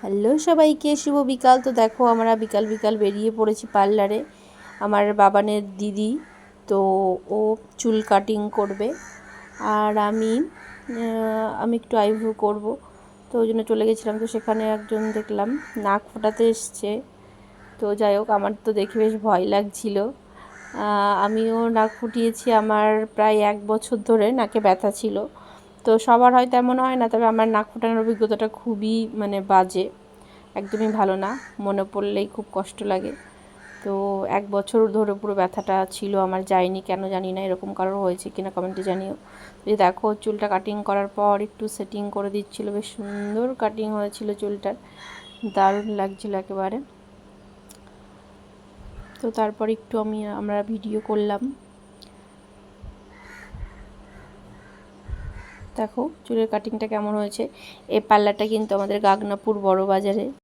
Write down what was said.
Hello সবাইকে, শুভ বিকাল। তো দেখো আমরা বিকাল বিকাল বেরিয়ে পড়েছি পার্লারে। আমার বাবানের দিদি তো ও চুল কাটিং করবে, আর আমি একটু আইব্রো করব। তো ওই জন্য চলে গেছিলাম। তো সেখানে একজন দেখলাম নাক ফোটাতে এসছে। তো যাই হোক, আমার তো দেখে বেশ ভয় লাগছিল। আমিও নাক ফুটিয়েছি। আমার প্রায় 1 বছর ধরে নাকে ব্যথা ছিল। তো সবার হয়তো এমন হয় না, তবে আমার নাক ফোটানোর অভিজ্ঞতাটা খুবই বাজে, একদমই ভালো না। মনে পড়লেই খুব কষ্ট লাগে। তো 1 বছর ধরে পুরো ব্যথাটা ছিল, আমার যায়নি কেন জানি না। এরকম কারোর হয়েছে কিনা কমেন্টে জানিও। যে দেখো, চুলটা কাটিং করার পর একটু সেটিং করে দিচ্ছিল, বেশ সুন্দর কাটিং হয়েছিল চুলটার, দারুণ লাগছিল একেবারে। তো তারপর একটু আমরা ভিডিও করলাম। দেখো চুলের কাটিংটা কেমন হয়েছে। এই পার্লারটা কিন্তু আমাদের গাগনাপুর বড় বাজারে।